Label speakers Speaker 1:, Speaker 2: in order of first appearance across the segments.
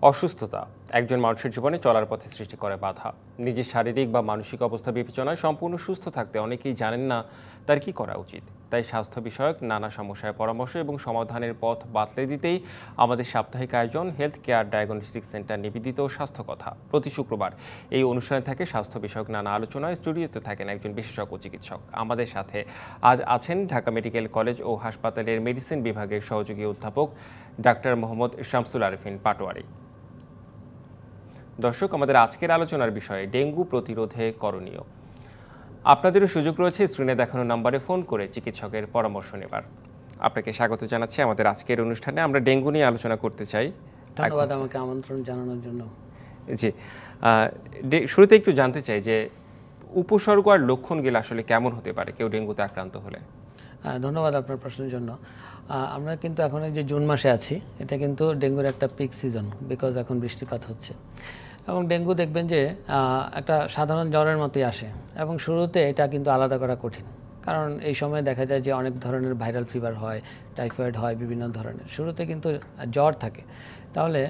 Speaker 1: অসুস্থতা একজন মানুষের জীবনে চলার পথে সৃষ্টি করে বাধা। নিজের শারীরিক বা মানসিক অবস্থা বিবেচনায় সম্পূর্ণ সুস্থ থাকতে অনেকেই জানেন না তার কি করা উচিত। তাই স্বাস্থ্য বিষয়ক নানা সমস্যায় পরামর্শ এবং সমাধানের পথ বাতলে দিতেই আমাদের সাপ্তাহিক আয়োজন হেলথ কেয়ার ডায়াগনস্টিক সেন্টার নিবেদিত স্বাস্থ্য কথা। প্রতি শুক্রবার এই অনুষ্ঠানে থাকে স্বাস্থ্য বিষয়ক নানা আলোচনায়। স্টুডিওতে থাকেন একজন বিশেষজ্ঞ চিকিৎসক। আমাদের সাথে আজ আছেন ঢাকা মেডিকেল কলেজ ও হাসপাতালের মেডিসিন বিভাগের সহযোগী অধ্যাপক ডাক্তার মোহাম্মদ শামসুল আরেফিন পাটোয়ারি। দর্শক, আমাদের আজকের আলোচনার বিষয়ে ডেঙ্গু প্রতিরোধে করণীয়। আপনাদেরও সুযোগ রয়েছে স্ক্রিনে দেখানো নম্বরে ফোন করে চিকিৎসকের পরামর্শ নেবার। আপনাকে স্বাগত জানাচ্ছি আমাদের আজকের অনুষ্ঠানে। আমরা ডেঙ্গু নিয়ে আলোচনা করতে চাই।
Speaker 2: ধন্যবাদ আমাকে আমন্ত্রণ জানানোর জন্য।
Speaker 1: জি, শুরুতে একটু জানতে চাই যে উপসর্গ আর লক্ষণগুলো আসলে কেমন হতে পারে কেউ ডেঙ্গুতে আক্রান্ত হলে।
Speaker 2: ধন্যবাদ আপনার প্রশ্নের জন্য। আমরা কিন্তু এখন যে জুন মাসে আছি, এটা কিন্তু ডেঙ্গুর একটা পিক সিজন, বিকজ এখন বৃষ্টিপাত হচ্ছে। এবং ডেঙ্গু দেখবেন যে একটা সাধারণ জ্বরের মতোই আসে, এবং শুরুতে এটা কিন্তু আলাদা করা কঠিন, কারণ এই সময় দেখা যায় যে অনেক ধরনের ভাইরাল ফিভার হয়, টাইফয়েড হয়, বিভিন্ন ধরনের। শুরুতে কিন্তু জ্বর থাকে, তাহলে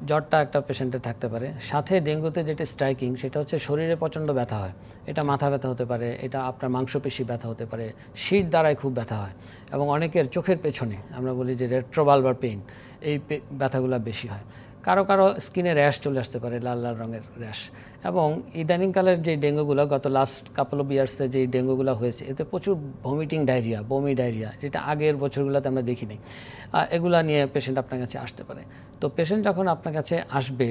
Speaker 2: জ্বরটা একটা পেশেন্টের থাকতে পারে। সাথে ডেঙ্গুতে যেটা স্ট্রাইকিং, সেটা হচ্ছে শরীরে প্রচণ্ড ব্যথা হয়। এটা মাথা ব্যথা হতে পারে, এটা আপনার মাংসপেশি ব্যথা হতে পারে, শীত দ্বারায় খুব ব্যথা হয়, এবং অনেকের চোখের পেছনে আমরা বলি যে রেট্রোবালবার পেইন, এই ব্যথাগুলো বেশি হয়। কারো কারো স্কিনে র্যাশ চলে আসতে পারে, লাল লাল রঙের র্যাশ। এবং ইদানিংকালের যে ডেঙ্গুগুলো, গত লাস্ট কাপল অফ ইয়ার্সে যে ডেঙ্গুগুলো হয়েছে, এতে প্রচুর ভমিটিং ডায়রিয়া, বমি ডায়রিয়া, যেটা আগের বছরগুলোতে আমরা দেখিনি। এগুলা নিয়ে পেশেন্ট আপনার কাছে আসতে পারে। তো পেশেন্ট যখন আপনার কাছে আসবে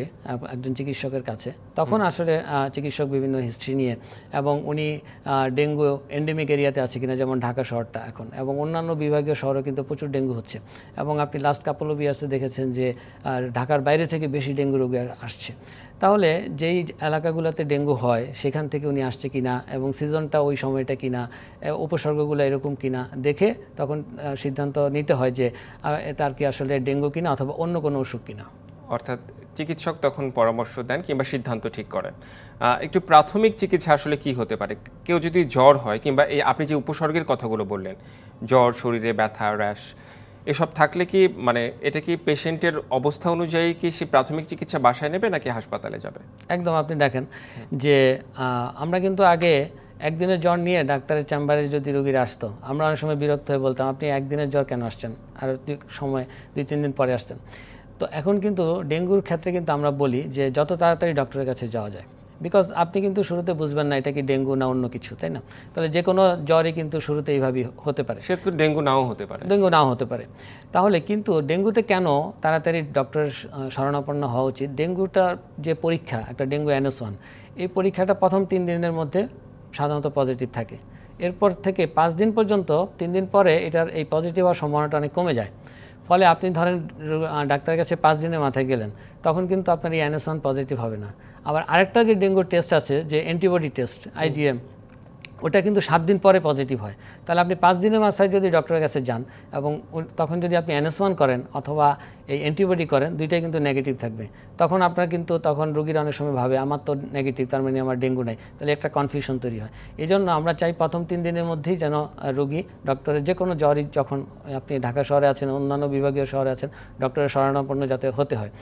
Speaker 2: একজন চিকিৎসকের কাছে, তখন আসলে চিকিৎসক বিভিন্ন হিস্ট্রি নিয়ে, এবং উনি ডেঙ্গু এন্ডেমিক এরিয়াতে আছে কিনা, যেমন ঢাকা শহরটা এখন, এবং অন্যান্য বিভাগীয় শহরে কিন্তু প্রচুর ডেঙ্গু হচ্ছে। এবং আপনি লাস্ট কাপল অফ ইয়ার্সে দেখেছেন যে ঢাকার বাইরে থেকে বেশি ডেঙ্গু রোগী আসছে। তাহলে যেই এলাকাগুলোতে ডেঙ্গু হয় সেখান থেকে উনি আসছে কিনা, এবং সিজনটা ওই সময়টা কিনা, উপসর্গগুলো এরকম কিনা দেখে তখন সিদ্ধান্ত নিতে হয় যে তার কি আসলে ডেঙ্গু কিনা অথবা অন্য কোনো অসুখ কিনা।
Speaker 1: অর্থাৎ চিকিৎসক তখন পরামর্শ দেন কিংবা সিদ্ধান্ত ঠিক করেন। একটু প্রাথমিক চিকিৎসা আসলে কি হতে পারে? কেউ যদি জ্বর হয়, কিংবা এই আপনি যে উপসর্গের কথাগুলো বললেন, জ্বর, শরীরে ব্যথা, র্যাশ, এসব থাকলে কি এটা কি পেশেন্টের অবস্থা অনুযায়ী কি সে প্রাথমিক চিকিৎসা বাসায় নেবে নাকি হাসপাতালে যাবে?
Speaker 2: একদম, আপনি দেখেন যে আমরা কিন্তু আগে একদিনের জ্বর নিয়ে ডাক্তারের চেম্বারে যদি রোগীরা আসতো, আমরা অনেক সময় বিরক্ত হয়ে বলতাম, আপনি একদিনের জ্বর কেন আসছেন, আর সময় 2-3 দিন পরে আসছেন। তো এখন কিন্তু ডেঙ্গুর ক্ষেত্রে কিন্তু আমরা বলি যে যত তাড়াতাড়ি ডক্টরের কাছে যাওয়া যায়, বিকজ আপনি কিন্তু শুরুতে বুঝবেন না এটা কি ডেঙ্গু না অন্য কিছু, তাই না? তাহলে যে কোনো জ্বরই কিন্তু শুরুতে এইভাবেই হতে পারে।
Speaker 1: সে তো ডেঙ্গু নাও হতে পারে।
Speaker 2: ডেঙ্গু নাও হতে পারে। তাহলে কিন্তু ডেঙ্গুতে কেন তাড়াতাড়ি ডক্টরের শরণাপন্ন হওয়া উচিত? ডেঙ্গুটার যে পরীক্ষা, একটা ডেঙ্গু NS1, এই পরীক্ষাটা প্রথম 3 দিনের মধ্যে সাধারণত পজিটিভ থাকে। এরপর থেকে 5 দিন পর্যন্ত, 3 দিন পরে এটার এই পজিটিভ হওয়ার সম্ভাবনাটা অনেক কমে যায়। ফলে আপনি ধরেন ডাক্তারের কাছে 5 দিনের মাথায় গেলেন, তখন কিন্তু আপনার এই NS1 পজিটিভ হবে না। আবার আরেকটা যে ডেঙ্গুর টেস্ট আছে, যে অ্যান্টিবডি টেস্ট, IgM, ওটা কিন্তু 7 দিন পরে পজিটিভ হয়। তাহলে আপনি 5 দিনের মাথায় যদি ডক্টরের কাছে যান, এবং তখন যদি আপনি NS1 করেন অথবা এই অ্যান্টিবডি করেন, দুইটাই কিন্তু নেগেটিভ থাকবে। তখন আপনার কিন্তু তখন রোগীর অনেক সময় ভাবে আমার তো নেগেটিভ, তার মানে আমার ডেঙ্গু নেই। তাহলে একটা কনফিউশন তৈরি হয়। এই জন্য আমরা চাই প্রথম 3 দিনের মধ্যেই যেন রোগী ডক্টরের যে কোনো জ্বরই, যখন আপনি ঢাকা শহরে আছেন, অন্যান্য বিভাগীয় শহরে আছেন, ডক্টরের শরণাপন্ন যাতে হতে হয়,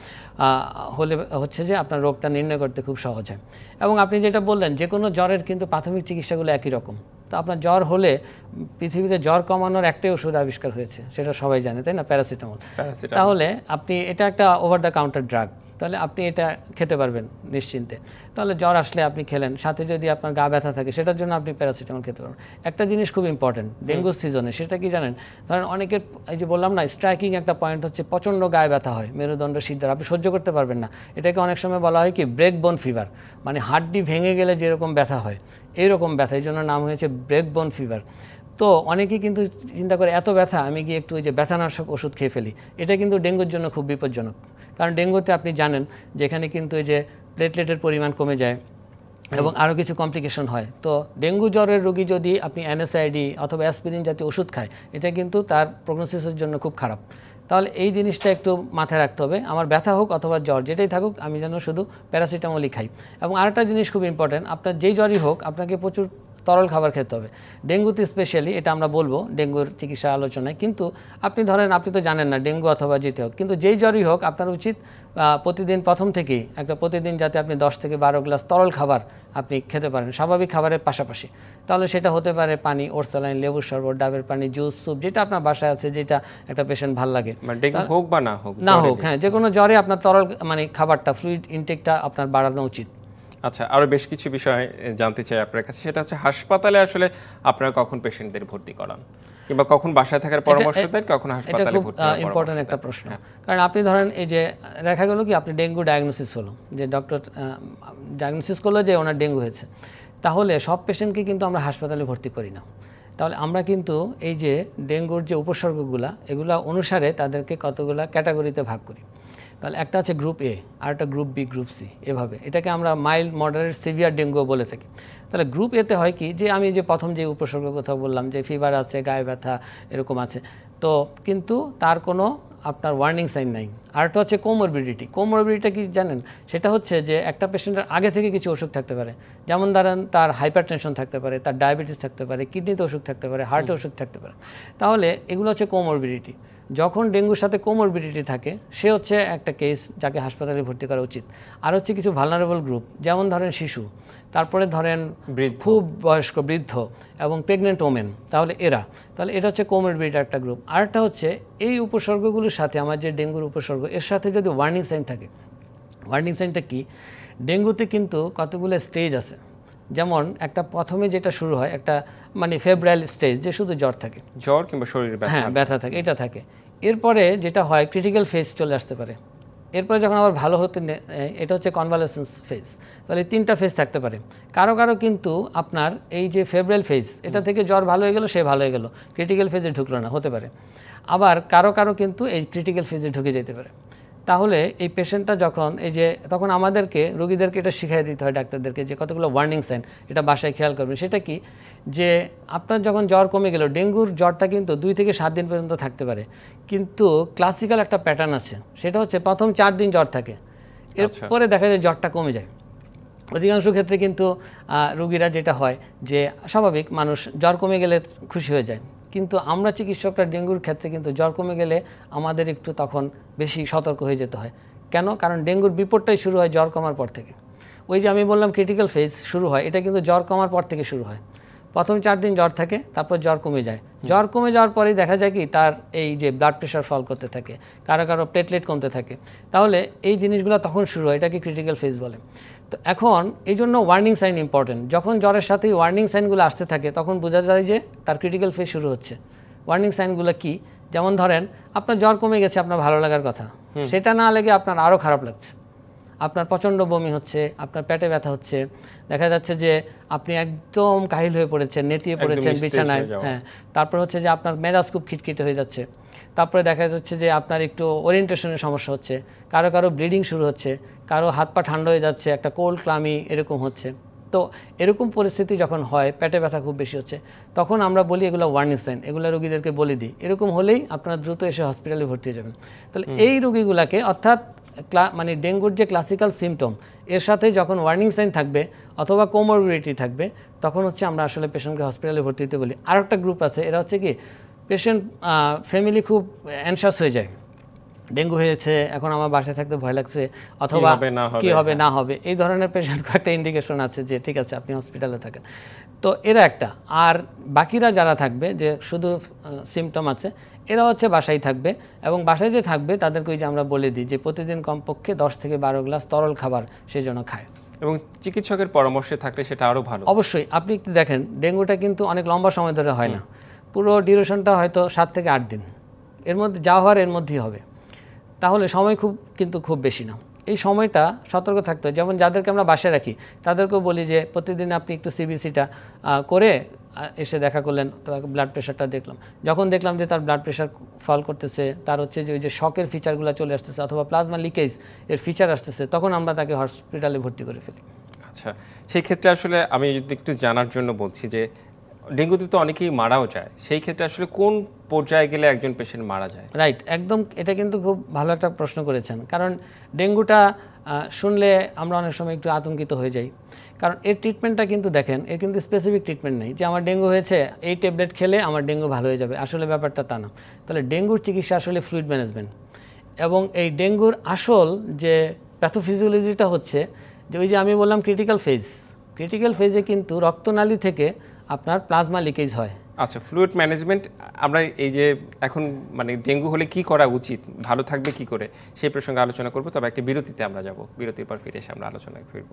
Speaker 2: হলে হচ্ছে যে আপনার রোগটা নির্ণয় করতে খুব সহজ হয়। এবং আপনি যেটা বললেন, যে কোনো জ্বরের কিন্তু প্রাথমিক চিকিৎসাগুলো একই রকম। তো আপনার জ্বর হলে পৃথিবীতে জ্বর কমানোর একটাই ওষুধ আবিষ্কার হয়েছে, সেটা সবাই জানে, তাই না? প্যারাসিটামল। তাহলে আপনি এটা একটা ওভার দ্য কাউন্টার ড্রাগ, তাহলে আপনি এটা খেতে পারবেন নিশ্চিন্তে। তাহলে জ্বর আসলে আপনি খেলেন, সাথে যদি আপনার গা ব্যথা থাকে সেটার জন্য আপনি প্যারাসিটামল খেতে পারবেন। একটা জিনিস খুব ইম্পর্টেন্ট ডেঙ্গুর সিজনে, সেটা কি জানেন? ধরেন অনেকের, এই যে বললাম না, স্ট্রাইকিং একটা পয়েন্ট হচ্ছে প্রচণ্ড গায়ে ব্যথা হয়, মেরুদণ্ড সিদ্ধার, আপনি সহ্য করতে পারবেন না। এটাকে অনেক সময় বলা হয় কি ব্রেক বোন ফিভার, মানে হাড্ডি ভেঙে গেলে যেরকম ব্যথা হয় এইরকম ব্যথা, এই জন্য নাম হয়েছে ব্রেক বোন ফিভার। তো অনেকেই কিন্তু চিন্তা করে এত ব্যথা, আমি গিয়ে একটু ওই যে ব্যথানাশক ওষুধ খেয়ে ফেলি। এটা কিন্তু ডেঙ্গুর জন্য খুব বিপজ্জনক, কারণ ডেঙ্গুতে আপনি জানেন যেখানে কিন্তু এই যে প্লেটলেটের পরিমাণ কমে যায় এবং আরও কিছু কমপ্লিকেশন হয়। তো ডেঙ্গু জ্বরের রোগী যদি আপনি NSAID অথবা অ্যাসপিরিন জাতীয় ওষুধ খায়, এটা কিন্তু তার প্রগনোসিসের জন্য খুব খারাপ। তাহলে এই জিনিসটা একটু মাথায় রাখতে হবে, আমার ব্যথা হোক অথবা জ্বর যেটাই থাকুক, আমি যেন শুধু প্যারাসিটামলই খাই। এবং আরেকটা জিনিস খুব ইম্পর্টেন্ট, আপনার যেই জ্বরই হোক, আপনাকে প্রচুর তরল খাবার খেতে হবে। ডেঙ্গুতে স্পেশালি এটা আমরা বলবো ডেঙ্গুর চিকিৎসা আলোচনায়, কিন্তু আপনি ধরেন আপনি তো জানেন না ডেঙ্গু অথবা যেটি হোক, কিন্তু যেই জ্বরই হোক আপনার উচিত প্রতিদিন প্রথম থেকেই প্রতিদিন যাতে আপনি 10 থেকে 12 গ্লাস তরল খাবার আপনি খেতে পারেন স্বাভাবিক খাবারের পাশাপাশি। তাহলে সেটা হতে পারে পানি, ওরসালাইন, লেবুর শরবত, ডাবের পানি, জুস, স্যুপ, যেটা আপনার বাসায় আছে, যেটা একটা পেশেন্ট ভালো লাগে,
Speaker 1: ডেঙ্গু হোক বা না হোক,
Speaker 2: হ্যাঁ, যে কোনো জ্বরে আপনার তরল খাবারটা, ফ্লুইড ইনটেকটা আপনার বাড়ানো উচিত।
Speaker 1: আচ্ছা, আরো বেশ কিছু বিষয় জানতে চাই আপনার কাছে, সেটা হচ্ছে হাসপাতালে আসলে আপনারা কখন পেশেন্টদের ভর্তি করান কিংবা কখন বাসায় থাকার পরামর্শ দেন, কখন হাসপাতালে ভর্তি হওয়ার
Speaker 2: ইম্পর্টেন্ট একটা প্রশ্ন। কারণ আপনি ধরেন এই যে দেখা গেল কি আপনি ডেঙ্গু ডায়াগনোসিস হলো, যে ডক্টর ডায়াগনোসিস করলো যে ওনার ডেঙ্গু হয়েছে, তাহলে সব পেশেন্টকে কিন্তু আমরা হাসপাতালে ভর্তি করি না। তাহলে আমরা কিন্তু এই যে ডেঙ্গুর যে উপসর্গগুলা এগুলা অনুসারে তাদেরকে কতগুলা ক্যাটাগরিতে ভাগ করি। তাহলে একটা আছে গ্রুপ এ, আর একটা গ্রুপ বি, গ্রুপ সি, এভাবে এটাকে আমরা মাইল্ড, মডারেট, সিভিয়ার ডেঙ্গু বলে থাকি। তাহলে গ্রুপ এতে হয় কি, যে আমি যে প্রথম যে উপসর্গের কথা বললাম যে ফিভার আছে, গায়ে ব্যথা এরকম আছে, তো কিন্তু তার কোনো আপনার ওয়ার্নিং সাইন নাই। আরেকটা হচ্ছে কোমরবিডিটি। কোমরবিডিটা কি জানেন? সেটা হচ্ছে যে একটা পেশেন্টের আগে থেকে কিছু অসুখ থাকতে পারে, যেমন ধরেন তার হাইপার টেনশন থাকতে পারে, তার ডায়াবেটিস থাকতে পারে, কিডনিতে অসুখ থাকতে পারে, হার্টে অসুখ থাকতে পারে। তাহলে এগুলো হচ্ছে কোমরবিডিটি। যখন ডেঙ্গুর সাথে কোমরবিডিটি থাকে সে হচ্ছে একটা কেস যাকে হাসপাতালে ভর্তি করা উচিত। আর হচ্ছে কিছু ভালনারেবল গ্রুপ, যেমন ধরেন শিশু, তারপরে ধরেন খুব বয়স্ক বৃদ্ধ এবং প্রেগনেন্ট ওমেন, তাহলে এটা হচ্ছে কোমরবিডিটির একটা গ্রুপ। আরেকটা হচ্ছে এই উপসর্গগুলোর সাথে আমার যে ডেঙ্গুর উপসর্গ, এর সাথে যদি ওয়ার্নিং সাইন থাকে। ওয়ার্নিং সাইনটা কি? ডেঙ্গুতে কিন্তু কতগুলো স্টেজ আছে, যেমন একটা প্রথমে যেটা শুরু হয় একটা ফেব্রাইল স্টেজ, যে শুধু জ্বর থাকে,
Speaker 1: জ্বর কিংবা শরীরে
Speaker 2: ব্যথা থাকে, এটা থাকে। এরপরে যেটা হয় ক্রিটিক্যাল ফেজ চলে আসতে পারে। এরপরে যখন আবার ভালো হতে এটা হচ্ছে কনভালেসেন্স ফেজ। তাহলে 3টা ফেজ থাকতে পারে। কারো কিন্তু আপনার এই যে ফেব্রাইল ফেজ, এটা থেকে জ্বর ভালো হয়ে গেল, সে ভালো হয়ে গেল, ক্রিটিক্যাল ফেজে ঢুকলো না, হতে পারে। আবার কারো কিন্তু এই ক্রিটিক্যাল ফেজে ঢুকে যেতে পারে। তাহলে এই পেশেন্টটা যখন তখন আমাদেরকে রোগীদেরকে এটা শিখিয়ে দিতে হয় ডাক্তারদেরকে, যে কতগুলো ওয়ার্নিং সাইন, এটা বাসায় খেয়াল করবেন। সেটা কি, যে আপনার যখন জ্বর কমে গেল, ডেঙ্গুর জ্বরটা কিন্তু 2 থেকে 7 দিন পর্যন্ত থাকতে পারে, কিন্তু ক্লাসিক্যাল একটা প্যাটার্ন আছে, সেটা হচ্ছে প্রথম 4 দিন জ্বর থাকে, এরপরে দেখা যায় জ্বরটা কমে যায়। অধিকাংশ ক্ষেত্রে কিন্তু রোগীরা যেটা হয় যে স্বাভাবিক মানুষ জ্বর কমে গেলে খুশি হয়ে যায়, কিন্তু আমরা চিকিৎসকরা ডেঙ্গুর ক্ষেত্রে কিন্তু জ্বর কমে গেলে আমাদের একটু তখন বেশি সতর্ক হয়ে যেতে হয়। কেন? কারণ ডেঙ্গুর বিপদটাই শুরু হয় জ্বর কমার পর থেকে। ওই যে আমি বললাম ক্রিটিক্যাল ফেজ শুরু হয়, এটা কিন্তু জ্বর কমার পর থেকে শুরু হয়। প্রথম 4 দিন জ্বর থাকে, তারপর জ্বর কমে যায়। জ্বর কমে যাওয়ার পরেই দেখা যায় কি তার এই যে ব্লাড প্রেশার ফল করতে থাকে, কারো প্লেটলেট কমতে থাকে। তাহলে এই জিনিসগুলো তখন শুরু হয়, এটাকে ক্রিটিক্যাল ফেজ বলে। তো এখন এই জন্য ওয়ার্নিং সাইন ইম্পর্টেন্ট। যখন জ্বরের সাথে ওয়ার্নিং সাইনগুলো আসতে থাকে তখন বোঝা যায় যে তার ক্রিটিক্যাল ফেজ শুরু হচ্ছে। ওয়ার্নিং সাইনগুলো কি? যেমন ধরেন আপনার জ্বর কমে গেছে, আপনার ভালো লাগার কথা, সেটা না লেগে আপনার আরও খারাপ লাগছে, আপনার প্রচণ্ড বমি হচ্ছে, আপনার পেটে ব্যথা হচ্ছে, দেখা যাচ্ছে যে আপনি একদম কাহিল হয়ে পড়েছেন, নেতিয়ে পড়েছেন বিছানায়, হ্যাঁ, তারপর হচ্ছে যে আপনার মেজাজ খুব খিটখিটে হয়ে যাচ্ছে, তারপরে দেখা যাচ্ছে যে আপনার একটু ওরিয়েন্টেশনের সমস্যা হচ্ছে, কারো ব্লিডিং শুরু হচ্ছে, কারো হাত পা ঠান্ডা হয়ে যাচ্ছে, একটা কোল্ড ক্লামি এরকম হচ্ছে। তো এরকম পরিস্থিতি যখন হয়, পেটে ব্যথা খুব বেশি হচ্ছে, তখন আমরা বলি এগুলো ওয়ার্নিং সাইন, এগুলো রোগীদেরকে বলে দিই। এরকম হলেই আপনারা দ্রুত এসে হসপিটালে ভর্তি হয়ে যাবেন। তাহলে এই রোগীগুলাকে, অর্থাৎ ডেঙ্গুর যে ক্লাসিক্যাল সিমটম, এর সাথে যখন ওয়ার্নিং সাইন থাকবে অথবা কোমরবিডিটি থাকবে, তখন হচ্ছে আমরা আসলে পেশেন্টকে হসপিটালে ভর্তি হতে বলি। আর একটা গ্রুপ আছে, এরা হচ্ছে কি পেশেন্ট ফ্যামিলি খুব অ্যানশাস হয়ে যায়, ডেঙ্গু হয়েছে, এখন আমার বাসায় থাকতে ভয় লাগছে, অথবা কি হবে না হবে, এই ধরনের পেশেন্ট কয়েকটা ইন্ডিকেশন আছে যে ঠিক আছে আপনি হসপিটালে থাকেন। তো এরা একটা। আর বাকিরা যারা থাকবে, যে শুধু সিমটম আছে, এরা হচ্ছে বাসায় থাকবে, এবং বাসায় যে থাকবে তাদেরকে ওই যে আমরা বলে দিই যে প্রতিদিন কমপক্ষে 10 থেকে 12 গ্লাস তরল খাবার সে যেন খায়,
Speaker 1: এবং চিকিৎসকের পরামর্শে থাকলে সেটা আরও ভালো।
Speaker 2: অবশ্যই। আপনি দেখেন ডেঙ্গুটা কিন্তু অনেক লম্বা সময় ধরে হয় না, পুরো ডিউরেশনটা হয়তো 7 থেকে 8 দিন, এর মধ্যে যা হওয়ার এর মধ্যেই হবে। তাহলে সময় খুব বেশি না। এই সময়টা সতর্ক থাকতে হয়। যেমন যাদেরকে আমরা বাসায় রাখি তাদেরকেও বলি যে প্রতিদিন আপনি একটু সিবিসিটা করে এসে দেখা করলেন, তার ব্লাড প্রেশারটা দেখলাম, যখন দেখলাম যে তার ব্লাড প্রেশার ফল করতেছে, তার হচ্ছে যে ওই যে শকের ফিচারগুলো চলে আসতেছে অথবা প্লাজমা লিকেজ এর ফিচার আসতেছে, তখন আমরা তাকে হসপিটালে ভর্তি করে ফেলি।
Speaker 1: আচ্ছা, সেই ক্ষেত্রে আসলে আমি যদি একটু জানার জন্য বলছি যে ডেঙ্গুতে তো অনেকেই মারাও যায়, সেই ক্ষেত্রে আসলে কোন পর্যায়ে গেলে একজন পেশেন্ট মারা যায়?
Speaker 2: রাইট, একদম। এটা কিন্তু খুব ভালো একটা প্রশ্ন করেছেন, কারণ ডেঙ্গুটা শুনলে আমরা অনেক সময় একটু আতঙ্কিত হয়ে যাই, কারণ এর ট্রিটমেন্টটা কিন্তু দেখেন, এর কিন্তু স্পেসিফিক ট্রিটমেন্ট নেই যে আমার ডেঙ্গু হয়েছে এই ট্যাবলেট খেলে আমার ডেঙ্গু ভালো হয়ে যাবে। আসলে ব্যাপারটা তা না। তাহলে ডেঙ্গুর চিকিৎসা আসলে ফ্লুইড ম্যানেজমেন্ট, এবং এই ডেঙ্গুর আসল যে প্যাথোফিজিওলজিটা হচ্ছে যে ওই যে আমি বললাম ক্রিটিক্যাল ফেজে কিন্তু রক্তনালী থেকে আপনার প্লাজমা লিকেজ হয়।
Speaker 1: আচ্ছা, ফ্লুইড ম্যানেজমেন্ট, আমরা এই যে এখন মানে ডেঙ্গু হলে কি করা উচিত, ভালো থাকবে কি করে, সেই প্রসঙ্গে আলোচনা করব। তবে একটা বিরতিতে আমরা যাব, বিরতির পর ফিরে এসে আমরা আলোচনায় ফিরব।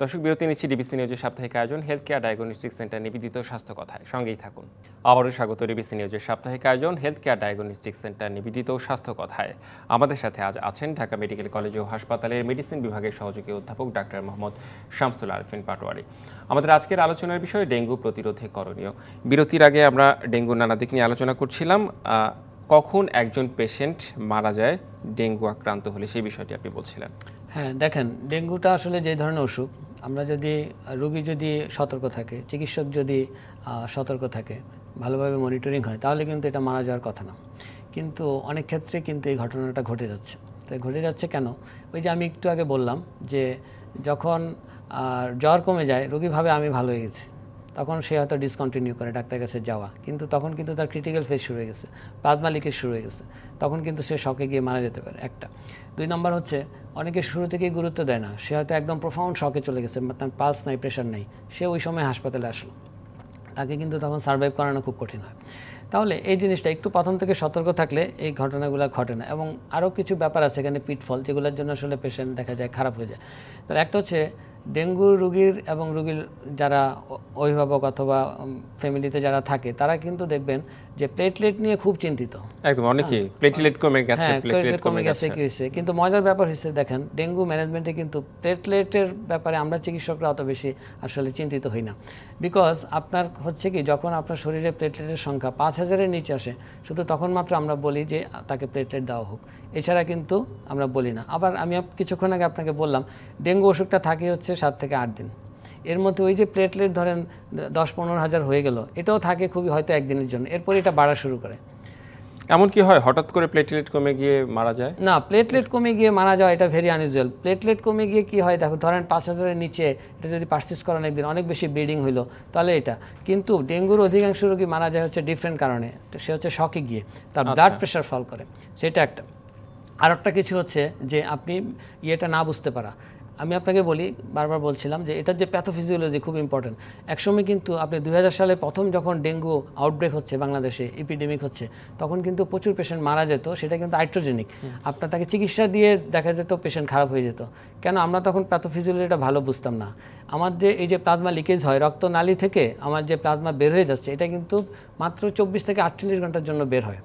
Speaker 1: দর্শক, বিরতি নিচ্ছি ডিবিসি নিউজের সাপ্তাহিক আয়োজন হেলথ কেয়ার ডায়াগনস্টিক সেন্টার নিবেদিত স্বাস্থ্য কথায়, সঙ্গেই থাকুন। আবারও স্বাগত ডিবিসি নিউজের সাপ্তাহিক আয়োজন হেলথ কেয়ার ডায়াগনস্টিক সেন্টার নিবেদিত স্বাস্থ্য কথায়। আমাদের সাথে আজ আছেন ঢাকা মেডিকেল কলেজ ও হাসপাতালের মেডিসিন বিভাগের সহযোগী অধ্যাপক ডাক্তার মোহাম্মদ শামসুল আরফিন পাটোয়ারি। আমাদের আজকের আলোচনার বিষয় ডেঙ্গু প্রতিরোধে করণীয়। বিরতির আগে আমরা ডেঙ্গুর নানা দিক নিয়ে আলোচনা করছিলাম। কখন একজন পেশেন্ট মারা যায় ডেঙ্গু আক্রান্ত হলে, সেই বিষয়টি আপনি বলছিলেন।
Speaker 2: হ্যাঁ, দেখেন, ডেঙ্গুটা আসলে যে ধরনের অসুখ, আমরা যদি রোগী যদি সতর্ক থাকে, চিকিৎসক যদি সতর্ক থাকে, ভালোভাবে মনিটরিং হয়, তাহলে কিন্তু এটা মারা যাওয়ার কথা না। কিন্তু অনেক ক্ষেত্রে কিন্তু এই ঘটনাটা ঘটে যাচ্ছে। তো ঘটে যাচ্ছে কেন? ওই যে আমি একটু আগে বললাম যে যখন জ্বর কমে যায়, রোগী ভাবে আমি ভালো হয়ে গেছি, তখন সে হয়তো ডিসকন্টিনিউ করে ডাক্তারের কাছে যাওয়া, কিন্তু তখন কিন্তু তার ক্রিটিক্যাল ফেজ শুরু হয়ে গেছে, প্লাজমা লিকেজ শুরু হয়ে গেছে, তখন কিন্তু সে শকে গিয়ে মারা যেতে পারে। একটা। 2 নম্বর হচ্ছে অনেকে শুরু থেকেই গুরুত্ব দেয় না, সে হয়তো একদম প্রোফাউন্ড শকে চলে গেছে, তার পালস নাই, প্রেশার নেই, সে ওই সময় হাসপাতালে আসলো, তাকে কিন্তু তখন সার্ভাইভ করানো খুব কঠিন হয়। তাহলে এই জিনিসটা একটু প্রথম থেকে সতর্ক থাকলে এই ঘটনাগুলো ঘটে না। এবং আরও কিছু ব্যাপার আছে এখানে পিটফল, যেগুলোর জন্য আসলে পেশেন্ট দেখা যায় খারাপ হয়ে যায়। তাহলে একটা হচ্ছে ডেঙ্গু রোগীর এবং রোগীর যারা অভিভাবক অথবা ফ্যামিলিতে যারা থাকে, তারা কিন্তু দেখবেন যে প্লেটলেট নিয়ে খুব চিন্তিত।
Speaker 1: একদম, অনেকেই প্লেটলেট কমে গেছে,
Speaker 2: হ্যাঁ, প্লেটলেট কমে গেছে কি হয়েছে। কিন্তু মজার ব্যাপার হচ্ছে, দেখেন, ডেঙ্গু ম্যানেজমেন্টে কিন্তু প্লেটলেটের ব্যাপারে আমরা চিকিৎসকরা অত বেশি আসলে চিন্তিত হই না। বিকজ আপনার হচ্ছে কি, যখন আপনার শরীরে প্লেটলেটের সংখ্যা 5000-এর নিচে আসে, শুধু তখন মাত্র আমরা বলি যে তাকে প্লেটলেট দেওয়া হোক, এছাড়া কিন্তু আমরা বলি না। আবার আমি কিছুক্ষণ আগে আপনাকে বললাম, ডেঙ্গু ওষুধটা থাকে হচ্ছে 7 থেকে 8 দিন। এর মধ্যে ওই যে প্লেটলেট ধরেন 10-15 হাজার হয়ে গেল, এটাও থাকে খুবই হয়তো একদিনের জন্য, এরপর এটা বাড়া শুরু করে।
Speaker 1: এমন কি হয় হঠাৎ করে প্লেটলেট কমে গিয়ে মারা যায়?
Speaker 2: না, প্লেটলেট কমে গিয়ে মারা যাওয়া এটা ভেরি আনইউজুয়াল। প্লেটলেট কমে গিয়ে কি হয়, দেখো, ধরেন 5000-এর নিচে এটা যদি পারসিস্ট করেন একদিন, অনেক বেশি ব্লিডিং হইলো, তাহলে এটা। কিন্তু ডেঙ্গুর অধিকাংশ রোগী মারা যায় হচ্ছে ডিফারেন্ট কারণে, সে হচ্ছে শকে গিয়ে তার ব্লাড প্রেশার ফল করে, সেটা একটা। আর একটা কিছু হচ্ছে যে আপনি ইয়েটা না বুঝতে পারা। আমি আপনাকে বলি, বারবার বলছিলাম যে এটার যে প্যাথোফিজিওলজি খুব ইম্পর্টেন্ট। একসময় কিন্তু আপনি 2000 সালে প্রথম যখন ডেঙ্গু আউটব্রেক হচ্ছে বাংলাদেশে, এপিডেমিক হচ্ছে, তখন কিন্তু প্রচুর পেশেন্ট মারা যেত, সেটা কিন্তু আইট্রোজেনিক। আপনার তাকে চিকিৎসা দিয়ে দেখা যেত পেশেন্ট খারাপ হয়ে যেত। কেন? আমরা তখন প্যাথোফিজিওলজিটা ভালো বুঝতাম না। আমার যে এই যে প্লাজমা লিকেজ হয় রক্তনালী থেকে, আমার যে প্লাজমা বের হয়ে যাচ্ছে, এটা কিন্তু মাত্র 24 থেকে 48 ঘন্টার জন্য বের হয়।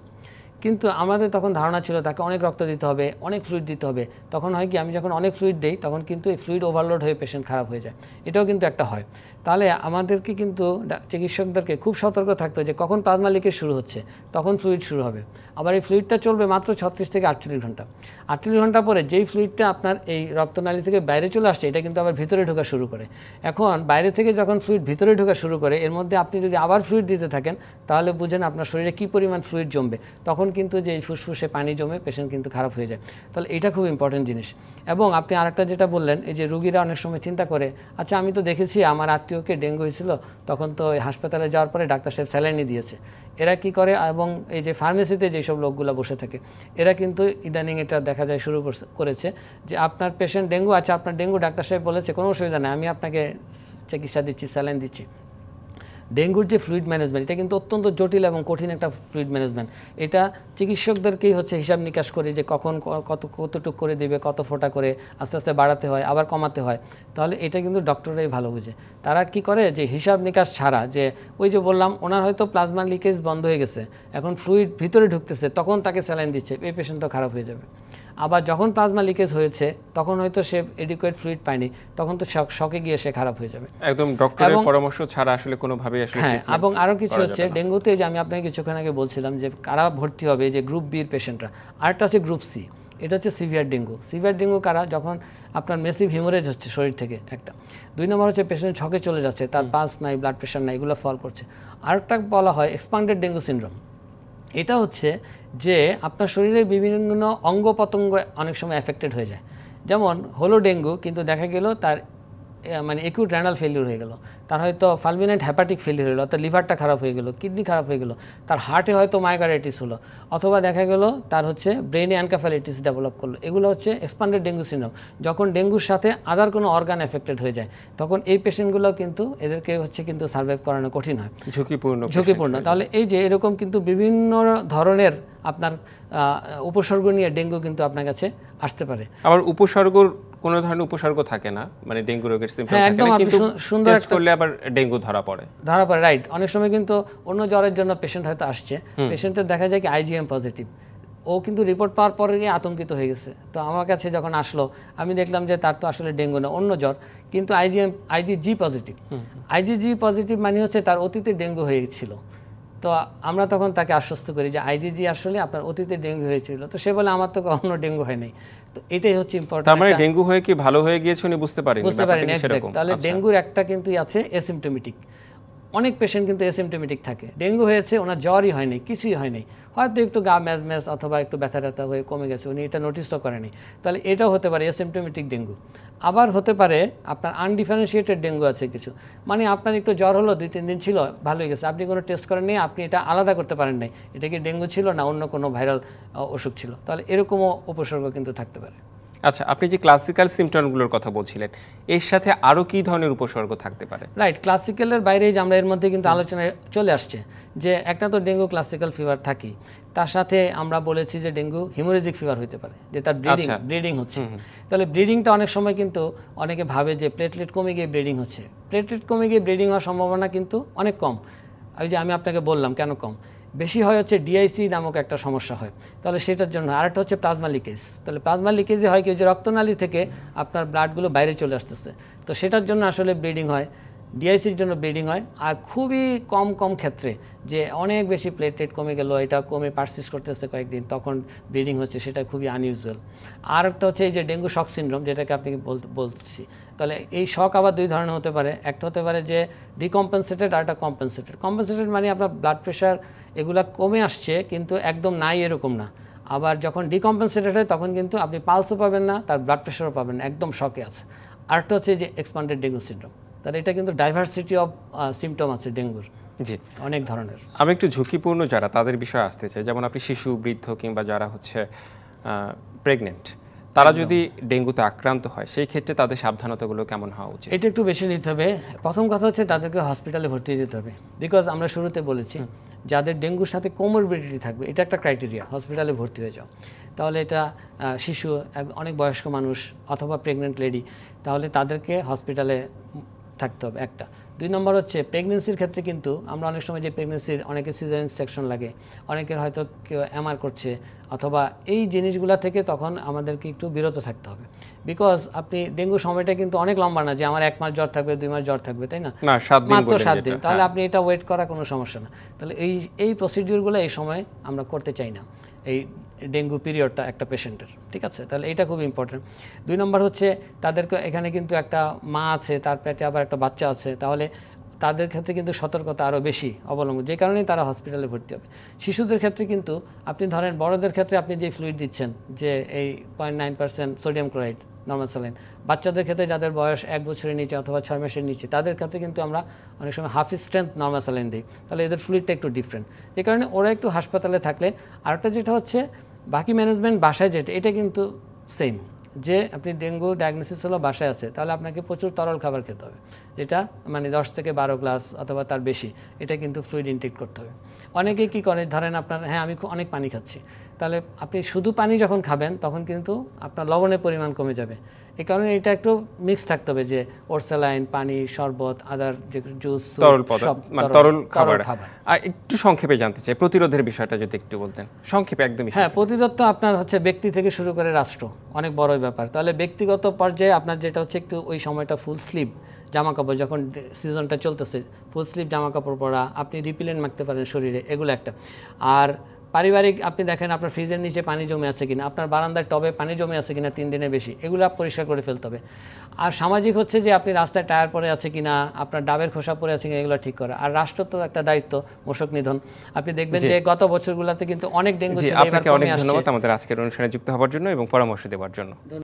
Speaker 2: কিন্তু আমাদের তখন ধারণা ছিল তাকে অনেক রক্ত দিতে হবে, অনেক ফ্লুইড দিতে হবে। তখন হয় কি, আমি যখন অনেক ফ্লুইড দিই, তখন কিন্তু এই ফ্লুইড ওভারলোড হয়ে পেশেন্ট খারাপ হয়ে যায়। এটাও কিন্তু একটা হয়। তাহলে আমাদেরকে কিন্তু চিকিৎসকদেরকে খুব সতর্ক থাকতে হয় যে কখন প্লাজমা লিকেজ শুরু হচ্ছে, তখন ফ্লুইড শুরু হবে। আবার এই ফ্লুইডটা চলবে মাত্র 36 থেকে 48 ঘন্টা। 48 ঘন্টা পরে যেই ফ্লুইডটা আপনার এই রক্তনালী থেকে বাইরে চলে আসছে, এটা কিন্তু আবার ভিতরে ঢোকা শুরু করে। এখন বাইরে থেকে যখন ফ্লুইড ভিতরে ঢোকা শুরু করে, এর মধ্যে আপনি যদি আবার ফ্লুইড দিতে থাকেন, তাহলে বুঝেন আপনার শরীরে কী পরিমাণ ফ্লুইড জমবে। তখন কিন্তু যে ফুসফুসে পানি জমে পেশেন্ট কিন্তু খারাপ হয়ে যায়। তাহলে এটা খুব ইম্পর্টেন্ট জিনিস। এবং আপনি আরেকটা যেটা বললেন, এই যে রুগীরা অনেক সময় চিন্তা করে, আচ্ছা আমি তো দেখেছি আমার আত্মীয়কে ডেঙ্গু হয়েছিল, তখন তো হাসপাতালে যাওয়ার পরে ডাক্তার সাহেব স্যালাইনি দিয়েছে। এরা কি করে, এবং এই যে ফার্মেসিতে যেসব লোকগুলো বসে থাকে, এরা কিন্তু ইদানিং এটা দেখা যায় শুরু করেছে যে আপনার পেশেন্ট ডেঙ্গু, আচ্ছা আপনার ডেঙ্গু, ডাক্তার সাহেব বলেছে কোনো অসুবিধা নেই, আমি আপনাকে চিকিৎসা দিচ্ছি, স্যালাইন দিচ্ছি। ডেঙ্গুর যে ফ্লুইড ম্যানেজমেন্ট, এটা কিন্তু অত্যন্ত জটিল এবং কঠিন একটা ফ্লুইড ম্যানেজমেন্ট। এটা চিকিৎসকদেরকেই হচ্ছে হিসাব নিকাশ করে যে কখন কতটুক করে দেবে, কত ফোঁটা করে আস্তে আস্তে বাড়াতে হয়, আবার কমাতে হয়। তাহলে এটা কিন্তু ডক্টররাই ভালো বুঝে। তারা কি করে, যে হিসাব নিকাশ ছাড়া, যে ওই যে বললাম ওনার হয়তো প্লাজমা লিকেজ বন্ধ হয়ে গেছে, এখন ফ্লুইড ভিতরে ঢুকতেছে, তখন তাকে স্যালাইন দিচ্ছে, এই পেশেন্ট তো খারাপ হয়ে যাবে। আবার যখন প্লাজমা লিকেজ হয়েছে, তখন হয়তো সে এডিকুয়েট ফ্লুইড পায়নি, তখন তো শকে গিয়ে সে খারাপ হয়ে যাবে।
Speaker 1: একদম ডক্টরের পরামর্শ ছাড়া আসলে কোনোভাবেই আসলে।
Speaker 2: হ্যাঁ, এবং আরও কিছু হচ্ছে ডেঙ্গুতে, যে আমি আপনাকে কিছুক্ষণ আগে বলছিলাম যে কারা ভর্তি হবে, যে গ্রুপ বির পেশেন্টরা। আরেকটা হচ্ছে গ্রুপ সি, এটা হচ্ছে সিভিয়ার ডেঙ্গু। সিভিয়ার ডেঙ্গু কারা, যখন আপনার মেসিভ হিমোরেজ হচ্ছে শরীর থেকে, একটা। 2 নম্বর হচ্ছে পেশেন্ট ছকে চলে যাচ্ছে, তার পালস নাই, ব্লাড প্রেশার নাই, এগুলো ফল করছে। আরেকটা বলা হয় এক্সপান্ডেড ডেঙ্গু সিনড্রোম। এটা হচ্ছে যে আপনার শরীরের বিভিন্ন অঙ্গ প্রত্যঙ্গ অনেক সময় এফেক্টেড হয়ে যায়। যেমন হলো ডেঙ্গু, কিন্তু দেখা গেল তার মানে একিউট রেনাল ফেলিউর হয়ে গেল, তার হয়তো ফালমিনেন্ট হ্যাপাটিক ফেলিউর হলো, তার লিভারটা খারাপ হয়ে গেল, কিডনি খারাপ হয়ে গেল, তার হার্টে হয়তো মায়োকার্ডিটিস হলো, অথবা দেখা গেল তার হচ্ছে ব্রেনে অ্যানকাফালাইটিস ডেভেলপ করলো। এগুলো হচ্ছে এক্সপান্ডেড ডেঙ্গু সিনড্রোম। যখন ডেঙ্গুর সাথে আদার কোনো অর্গান এফেক্টেড হয়ে যায়, তখন এই পেশেন্টগুলো কিন্তু এদেরকে হচ্ছে কিন্তু সার্ভাইভ করানো কঠিন হয়, ঝুঁকিপূর্ণ। তাহলে এই যে এরকম কিন্তু বিভিন্ন ধরনের আপনার উপসর্গ নিয়ে ডেঙ্গু কিন্তু আপনার কাছে আসতে পারে।
Speaker 1: আবার উপসর্গর কোনো ধরনের উপসর্গ থাকে না, মানে ডেঙ্গু রোগের সিম্পটম থাকে না, কিন্তু টেস্ট করলে আবার ডেঙ্গু ধরা পড়ে,
Speaker 2: রাইট। অনেক সময় কিন্তু অন্য জ্বরের জন্য পেশেন্ট হয়তো আসছে, পেশেন্টের দেখা যায় কি আইজিএম পজিটিভ, ও কিন্তু রিপোর্ট পাওয়ার পরে গিয়ে আতঙ্কিত হয়ে গেছে। তো আমার কাছে যখন আসলো, আমি দেখলাম যে তার তো আসলে ডেঙ্গু না, অন্য জ্বর, কিন্তু আইজিজি পজিটিভ। আইজিজি পজিটিভ মানে হচ্ছে তার অতীতে ডেঙ্গু হয়েছিল। তো আমরা তখন তাকে আশ্বস্ত করি যে আইজিজি আসলে আপনার অতীতে ডেঙ্গু হয়েছিল। তো সে বলে আমার তো কখনো ডেঙ্গু হয় নাই। তো এটাই হচ্ছে ইম্পর্টেন্ট।
Speaker 1: তার মানে ডেঙ্গু হয়ে কি ভালো হয়ে গিয়েছে উনি বুঝতে পারেননি।
Speaker 2: তাহলে ডেঙ্গুর একটা কিন্তু আছে অ্যাসিম্পটোমেটিক। অনেক পেশেন্ট কিন্তু অ্যাসিম্পটোমেটিক থাকে, ডেঙ্গু হয়েছে, ওনার জ্বরই হয়নি, কিছুই হয়নি, হয়তো একটু গা ম্যাজ অথবা একটু ব্যথা ট্যাথা হয়ে কমে গেছে, উনি এটা নোটিসও করেনি। তাহলে এটাও হতে পারে অ্যাসিম্পটোমেটিক ডেঙ্গু। আবার হতে পারে আপনার আনডিফারেন্সিয়েটেড ডেঙ্গু আছে কিছু, মানে আপনার একটু জ্বর হলো, 2-3 দিন ছিল, ভালো হয়ে গেছে, আপনি কোনো টেস্ট করেননি, আপনি এটা আলাদা করতে পারেন নাই এটা কি ডেঙ্গু ছিল না অন্য কোনো ভাইরাল অসুখ ছিল। তাহলে এরকমও উপসর্গ কিন্তু থাকতে পারে।
Speaker 1: আচ্ছা, আপনি যে ক্লাসিক্যাল সিমটমগুলোর কথা বলছিলেন, এর সাথে আরও কী ধরনের উপসর্গ থাকতে পারে?
Speaker 2: রাইট, ক্লাসিক্যালের বাইরে যে আমরা এর মধ্যে কিন্তু আলোচনায় চলে আসছে যে একটা তো ডেঙ্গু ক্লাসিক্যাল ফিভার থাকেই, তার সাথে আমরা বলেছি যে ডেঙ্গু হিমোরেজিক ফিভার হতে পারে, যে তার ব্লিডিং হচ্ছে। তাহলে ব্লিডিংটা অনেক সময় কিন্তু অনেকে ভাবে যে প্লেটলেট কমে গিয়ে ব্লিডিং হচ্ছে। প্লেটলেট কমে গিয়ে ব্লিডিং হওয়ার সম্ভাবনা কিন্তু অনেক কম। ওই যে আমি আপনাকে বললাম কেন কম, বেশি হয় হচ্ছে ডিআইসি নামক একটা সমস্যা হয়, তাহলে সেটার জন্য। আরেকটা হচ্ছে প্লাজমা লিকেজ। তাহলে প্লাজমা লিকেজে হয় কি, যে রক্তনালী থেকে আপনার ব্লাডগুলো বাইরে চলে আসতেছে, তো সেটার জন্য আসলে ব্লিডিং হয়, ডিআইসির জন্য ব্লিডিং হয়। আর খুবই কম ক্ষেত্রে যে অনেক বেশি প্লেটলেট কমে গেল, এটা কমে পারসিস্ট করতেছে কয়েকদিন, তখন ব্লিডিং হচ্ছে, সেটা খুবই আনইউজুয়াল। আর একটা হচ্ছে এই যে ডেঙ্গু শক সিনড্রোম, যেটাকে আপনি বলছি। তাহলে এই শক আবার দুই ধরনের হতে পারে। একটা হতে পারে যে ডিকম্পেনসেটেড, আর একটা কম্পেনসেটেড। কম্পেনসেটেড মানে আপনার ব্লাড প্রেশার এগুলা কমে আসছে কিন্তু একদম নাই এরকম না। আবার যখন ডিকম্পেনসেটেড হয় তখন কিন্তু আপনি পালসও পাবেন না, তার ব্লাড প্রেশারও পাবেন না, একদম শকে আছে। আরেকটা হচ্ছে যে এক্সপান্ডেড ডেঙ্গু সিনড্রোম। তাহলে এটা কিন্তু ডাইভার্সিটি অফ সিমটম আছে ডেঙ্গুর,
Speaker 1: জি,
Speaker 2: অনেক ধরনের।
Speaker 1: আমি একটু ঝুঁকিপূর্ণ যারা, তাদের বিষয়ে আসতে চাই। যেমন আপনি শিশু, বৃদ্ধ কিংবা যারা হচ্ছে প্রেগনেন্ট, তারা যদি ডেঙ্গুতে আক্রান্ত হয়, সেই ক্ষেত্রে তাদের সাবধানতাগুলো কেমন হওয়া উচিত?
Speaker 2: এটা একটু বেশি নিতে হবে। প্রথম কথা হচ্ছে তাদেরকে হসপিটালে ভর্তি যেতে হবে, বিকজ আমরা শুরুতে বলেছি যাদের ডেঙ্গুর সাথে কোমরবিডিটি থাকবে, এটা একটা ক্রাইটেরিয়া, হসপিটালে ভর্তি হয়ে যাও। তাহলে এটা শিশু, অনেক বয়স্ক মানুষ অথবা প্রেগনেন্ট লেডি, তাহলে তাদেরকে হসপিটালে থাকতে হবে একটা। 2 নম্বর হচ্ছে প্রেগনেন্সির ক্ষেত্রে কিন্তু আমরা অনেক সময় যে প্রেগনেন্সির অনেকে সিজারিয়ান সেকশন লাগে, অনেকের হয়তো কেউ এমআর করছে, অথবা এই জিনিসগুলা থেকে তখন আমাদেরকে একটু বিরত থাকতে হবে। বিকজ আপনি ডেঙ্গু সময়টা কিন্তু অনেক লম্বা না যে আমার 1 মাস জ্বর থাকবে, 2 মাস জ্বর থাকবে, তাই না? মাত্র 7 দিন। তাহলে আপনি এটা ওয়েট করা কোনো সমস্যা না। তাহলে এই প্রসিডিউরগুলো এই সময় আমরা করতে চাই না, এই ডেঙ্গু পিরিয়ডটা একটা পেশেন্টের, ঠিক আছে? তাহলে এটা খুব ইম্পর্টেন্ট। 2 নম্বর হচ্ছে তাদেরকে, এখানে কিন্তু একটা মা আছে, তার পেটে আবার একটা বাচ্চা আছে, তাহলে তাদের ক্ষেত্রে কিন্তু সতর্কতা আরও বেশি অবলম্বন, যে কারণেই তারা হসপিটালে ভর্তি হবে। শিশুদের ক্ষেত্রে কিন্তু আপনি ধরেন, বড়দের ক্ষেত্রে আপনি যে ফ্লুইড দিচ্ছেন, যে এই 0.9% সোডিয়াম ক্লোরাইড নর্মাল স্যালাইন, বাচ্চাদের ক্ষেত্রে যাদের বয়স 1 বছরের নিচে অথবা 6 মাসের নিচে, তাদের ক্ষেত্রে কিন্তু আমরা অনেক সময় হাফ স্ট্রেংথ নর্মাল স্যালাইন দিই। তাহলে এদের ফ্লুইডটা একটু ডিফারেন্ট, যে কারণে ওরা একটু হাসপাতালে থাকলে। আরেকটা যেটা হচ্ছে বাকি ম্যানেজমেন্ট বাসায়, যেটা এটা কিন্তু সেম, যে আপনি ডেঙ্গু ডায়াগনোসিস হলো বাসায় আছে, তাহলে আপনাকে প্রচুর তরল খাবার খেতে হবে, যেটা মানে 10 থেকে 12 গ্লাস অথবা তার বেশি, এটা কিন্তু ফ্লুইড ইনটেক করতে হবে। অনেকে কি করে, ধরেন আপনার, হ্যাঁ আমি অনেক পানি খাচ্ছি, তাহলে আপনি শুধু পানি যখন খাবেন তখন কিন্তু আপনার লবণের পরিমাণ কমে যাবে। এই কারণে এটা একটু মিক্স থাকতে হবে, যে ওরসালাইন, পানি, শরবত, আদার যে জুস,
Speaker 1: তরল খাবার। আর একটু সংক্ষেপে জানতে চাই প্রতিরোধের বিষয়টা যদি একটু বলতেন সংক্ষেপে, একদমই।
Speaker 2: হ্যাঁ, প্রতিরোধ তো আপনার হচ্ছে ব্যক্তি থেকে শুরু করে রাষ্ট্র, অনেক বড়ই ব্যাপার। তাহলে ব্যক্তিগত পর্যায়ে আপনার যেটা হচ্ছে একটু ওই সময়টা ফুল স্লিভ জামা কাপড়, যখন সিজনটা চলতেছে ফুল স্লিভ জামা কাপড় পরা, আপনি রিপিলেন্ট মাখতে পারেন শরীরে, এগুলো একটা। আর পারিবারিক, আপনি দেখেন আপনার ফ্রিজের নিচে পানি জমে আছে কিনা, আপনার বারান্দার টবে পানি জমে আছে কিনা 3 দিনের বেশি, এগুলো পরিষ্কার করে ফেলতে হবে। আর সামাজিক হচ্ছে যে আপনি রাস্তায় টায়ার পরে আছে কিনা, আপনার ডাবের খোসা পরে আছে কিনা, এগুলো ঠিক করা। আর রাষ্ট্র তো একটা দায়িত্ব, মশক নিধন। আপনি দেখবেন যে গত বছরগুলোতে কিন্তু অনেক ডেঙ্গু ছিল।
Speaker 1: আপনাকে অনেক ধন্যবাদ আমাদের আজকের অনুষ্ঠানে যুক্ত হওয়ার জন্য এবং পরামর্শ দেওয়ার জন্য।